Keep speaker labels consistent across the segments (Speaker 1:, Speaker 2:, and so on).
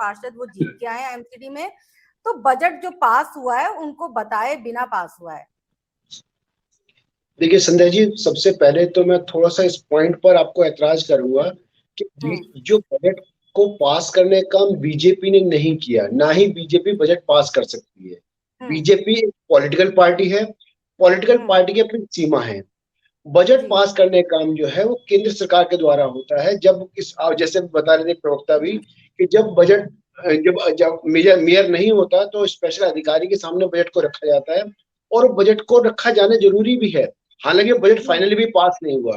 Speaker 1: पार्षद वो जीत के आए एमसीडी में, तो बजट जो पास हुआ है उनको बताए बिना पास हुआ है।
Speaker 2: देखिए संध्या जी, सबसे पहले तो मैं थोड़ा सा इस पॉइंट पर आपको ऐतराज करूंगा कि जो बजट को पास करने का काम बीजेपी ने नहीं किया, ना ही बीजेपी बजट पास कर सकती है। बीजेपी एक पॉलिटिकल पार्टी है, पॉलिटिकल पार्टी की अपनी सीमा है। बजट पास करने का काम जो है वो केंद्र सरकार के द्वारा होता है। जब इस जैसे बता रहे थे प्रवक्ता भी कि जब बजट जब जब मेयर नहीं होता तो स्पेशल अधिकारी के सामने बजट को रखा जाता है, और बजट को रखा जाना जरूरी भी है। हालांकि बजट फाइनली भी पास नहीं हुआ।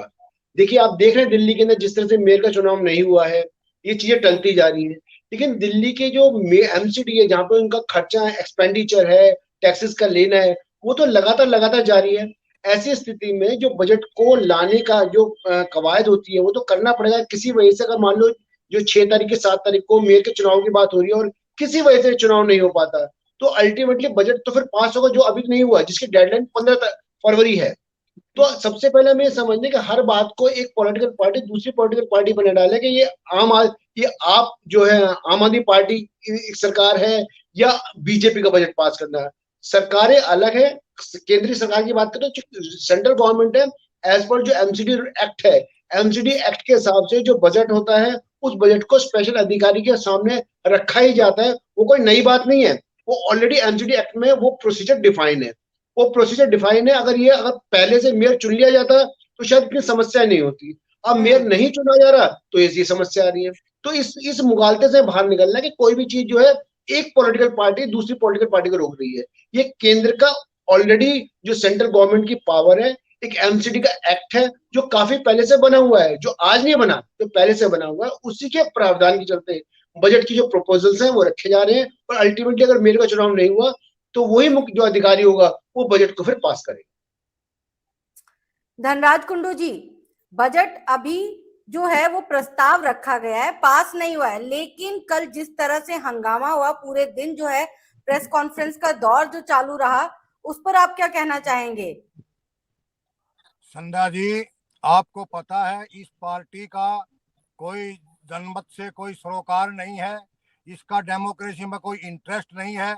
Speaker 2: देखिए, आप देख रहे हैं दिल्ली के अंदर जिस तरह से मेयर का चुनाव नहीं हुआ है, ये चीजें टलती जा रही है। लेकिन दिल्ली के जो एमसीडी है, जहाँ पे उनका खर्चा एक्सपेंडिचर है, टैक्सेस का लेना है, वो तो लगातार लगातार जारी है। ऐसी स्थिति में जो बजट को लाने का जो कवायद होती है वो तो करना पड़ेगा। किसी वजह से अगर मान लो जो 6 तारीख के 7 तारीख को मेयर के चुनाव की बात हो रही है और किसी वजह से चुनाव नहीं हो पाता, तो अल्टीमेटली बजट तो फिर पास होगा जो अभी नहीं हुआ, जिसकी डेडलाइन 15 फरवरी है। तो सबसे पहले हमें समझने कि हर बात को एक पॉलिटिकल पार्टी दूसरी पॉलिटिकल पार्टी बना डाले कि ये आप जो है आम आदमी पार्टी की सरकार है या बीजेपी का बजट पास करना है। सरकारें अलग है। केंद्रीय सरकार की बात करें तो सेंट्रल गवर्नमेंट है, एज पर जो एमसीडी एक्ट है, एमसीडी एक्ट के हिसाब से जो बजट होता है उस बजट को स्पेशल अधिकारी के सामने रखा ही जाता है। वो कोई नई बात नहीं है, वो ऑलरेडी एमसीडी एक्ट में वो प्रोसीजर डिफाइन है। वो प्रोसीजर डिफाइन है। अगर पहले से मेयर चुन लिया जाता तो शायद इतनी समस्या नहीं होती। अब मेयर नहीं चुना जा रहा तो ऐसी समस्या आ रही है। तो इस मुगालते से बाहर निकलना कि कोई भी चीज जो है एक पॉलिटिकल पार्टी दूसरी पॉलिटिकल पार्टी को रोक रही है, ये केंद्र का ऑलरेडी जो सेंट्रल गवर्नमेंट की पावर है, एक एमसीडी का एक्ट है जो काफी पहले से बना हुआ है, जो आज नहीं बना, जो पहले से बना हुआ है, उसी के प्रावधान के चलते बजट की जो प्रपोजल्स हैं वो रखे जा रहे हैं। और अल्टीमेटली अगर मेयर का चुनाव नहीं हुआ तो वही मुख्य जो अधिकारी होगा वो बजट को फिर पास करेगा।
Speaker 1: धनराज कुंडू जी, बजट अभी जो है वो प्रस्ताव रखा गया है, पास नहीं हुआ है, लेकिन कल जिस तरह से हंगामा हुआ, पूरे दिन जो है प्रेस कॉन्फ्रेंस का दौर जो चालू रहा, उस पर आप क्या कहना चाहेंगे?
Speaker 3: संध्या जी, आपको पता है इस पार्टी का कोई जनमत से कोई सरोकार नहीं है, इसका डेमोक्रेसी में कोई इंटरेस्ट नहीं है।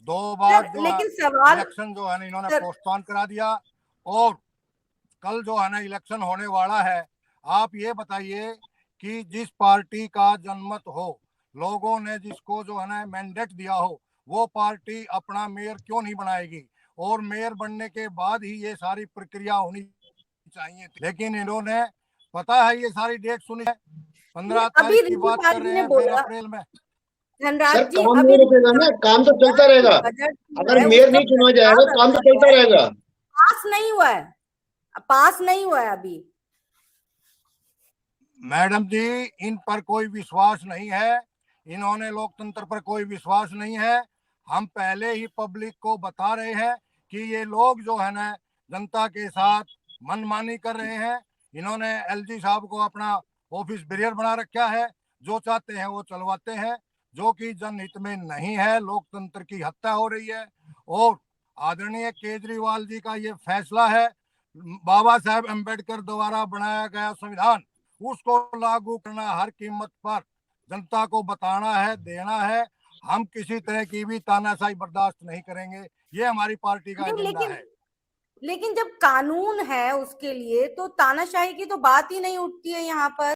Speaker 3: 2 बार जो
Speaker 1: लेकिन सवाल
Speaker 3: इलेक्शन जो है इन्होंने पोस्टपोन करा दिया, और कल जो है ना इलेक्शन होने वाला है। आप ये बताइए कि जिस पार्टी का जनमत हो, लोगों ने जिसको जो है ना मैंडेट दिया हो, वो पार्टी अपना मेयर क्यों नहीं बनाएगी? और मेयर बनने के बाद ही ये सारी प्रक्रिया होनी चाहिए थी। लेकिन इन्होंने, पता है ये सारी डेट सुनी है, 15 तारीख की बात कर रहे हैं, फिर अप्रैल में।
Speaker 1: धनराज जी,
Speaker 2: काम नहीं रुकेगा ना, काम तो चलता रहेगा। अगर मेयर नहीं चुना जाएगा काम तो चलता रहेगा।
Speaker 1: पास नहीं हुआ है, पास नहीं हुआ है अभी।
Speaker 3: मैडम जी, इन पर कोई विश्वास नहीं है, इन्होंने लोकतंत्र पर कोई विश्वास नहीं है। हम पहले ही पब्लिक को बता रहे हैं कि ये लोग जो है ना जनता के साथ मनमानी कर रहे हैं। इन्होंने एलजी साहब को अपना ऑफिस बैरियर बना रखा है, जो चाहते हैं वो चलवाते हैं, जो कि जनहित में नहीं है। लोकतंत्र की हत्या हो रही है। और आदरणीय केजरीवाल जी का ये फैसला है, बाबा साहेब अम्बेडकर द्वारा बनाया गया संविधान, उसको लागू करना हर कीमत पर, जनता को बताना है, देना है। हम किसी तरह की भी तानाशाही बर्दाश्त नहीं करेंगे, ये हमारी पार्टी का एजेंडा है।
Speaker 1: लेकिन जब कानून है उसके लिए तो तानाशाही की तो बात ही नहीं उठती है यहाँ पर।